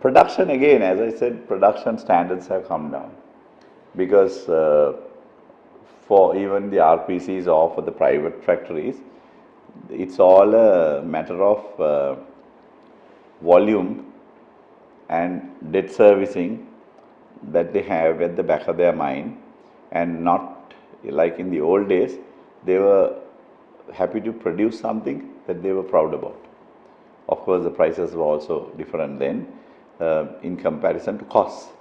Production, again, as I said, production standards have come down because for even the RPCs or for the private factories, it's all a matter of volume and debt servicing that they have at the back of their mind, and not like in the old days, they were happy to produce something that they were proud about. Of course, the prices were also different then in comparison to costs.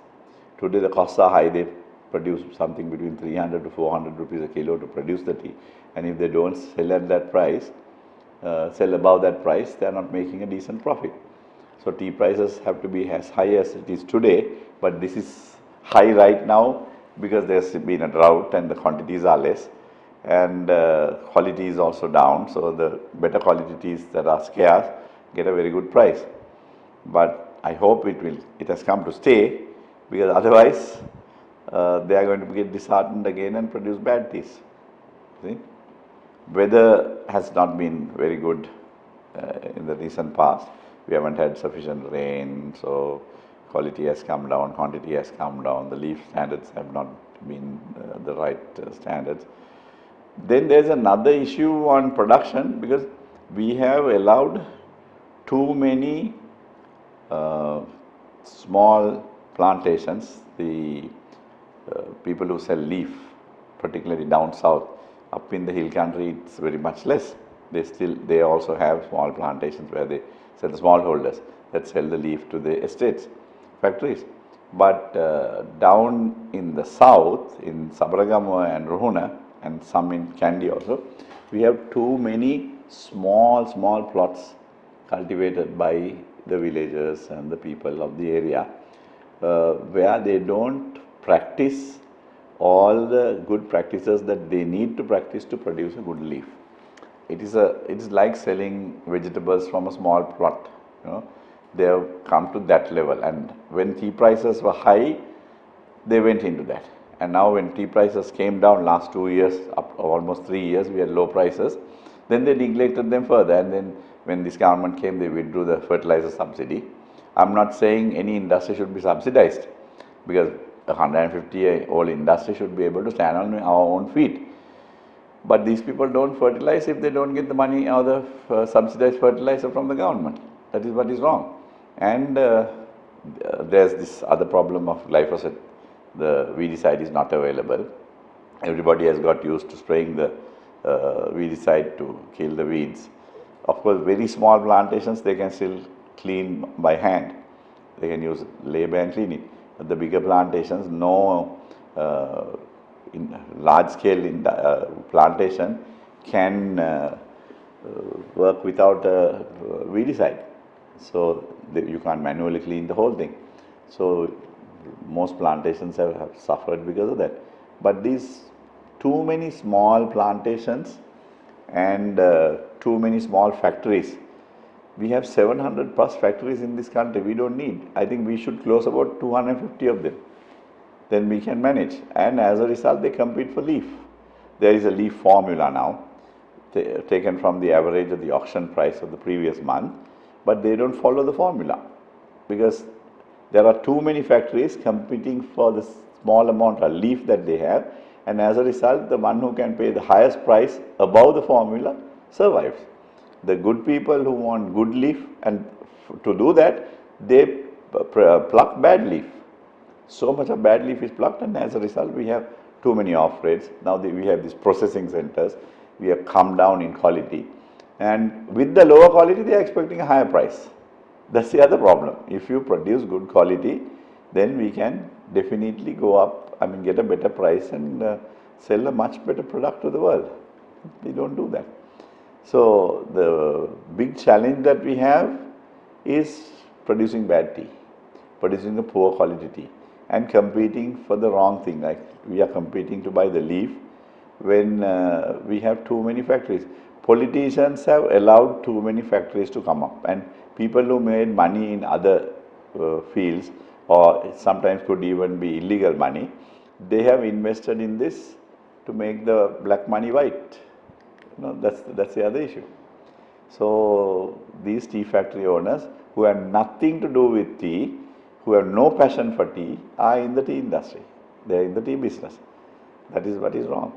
Today the costs are high. They produce something between 300 to 400 rupees a kilo to produce the tea, and if they don't sell at that price, sell above that price, they are not making a decent profit. So tea prices have to be as high as it is today, but this is high right now because there's been a drought and the quantities are less, and quality is also down. So the better quality teas that are scarce get a very good price. But I hope it has come to stay, because otherwise they are going to get disheartened again and produce bad teas. See? Weather has not been very good in the recent past. We haven't had sufficient rain, so quality has come down, quantity has come down, the leaf standards have not been the right standards. Then there's another issue on production, because we have allowed too many small plantations. The people who sell leaf, particularly down south, up in the hill country it's very much less. They also have small plantations where they sell, the smallholders that sell the leaf to the estates, factories. But down in the south, in Sabaragama and Ruhuna, and some in Kandy also, we have too many small plots cultivated by the villagers and the people of the area, where they don't practice all the good practices that they need to practice to produce a good leaf. It is like selling vegetables from a small plot. They have come to that level, and when tea prices were high, they went into that. And now when tea prices came down last 2 years, up almost 3 years, we had low prices, then they neglected them further, and then when this government came, they withdrew the fertilizer subsidy. I'm not saying any industry should be subsidized, because a 150-year-old industry should be able to stand on our own feet. But these people don't fertilize if they don't get the money or the subsidized fertilizer from the government. That is what is wrong. And there's this other problem of glyphosate. The weedicide is not available. Everybody has got used to spraying the weedicide to kill the weeds. Of course, very small plantations, they can still clean by hand. They can use labor and clean it. But the bigger plantations, no in large scale plantation can work without weedicide. So you can't manually clean the whole thing. So most plantations have suffered because of that. But these too many small plantations and too many small factories. We have 700 plus factories in this country. We don't need. I think we should close about 250 of them. Then we can manage. And as a result, they compete for leaf. There is a leaf formula now, taken from the average of the auction price of the previous month. But they don't follow the formula, because there are too many factories competing for the small amount of leaf that they have. And as a result, the one who can pay the highest price above the formula survives. The good people who want good leaf, and to do that, they pluck bad leaf. So much of bad leaf is plucked, and as a result, we have too many off-rates. Now we have these processing centers. We have come down in quality. And with the lower quality, they are expecting a higher price. That's the other problem. If you produce good quality, then we can definitely go up, get a better price and sell a much better product to the world. We don't do that. So the big challenge that we have is producing bad tea, producing a poor quality tea, and competing for the wrong thing. Like we are competing to buy the leaf when we have too many factories. Politicians have allowed too many factories to come up, and people who made money in other fields, or sometimes could even be illegal money, they have invested in this to make the black money white. That's the other issue. So these tea factory owners who have nothing to do with tea, who have no passion for tea are in the tea industry. They are in the tea business. That is what is wrong.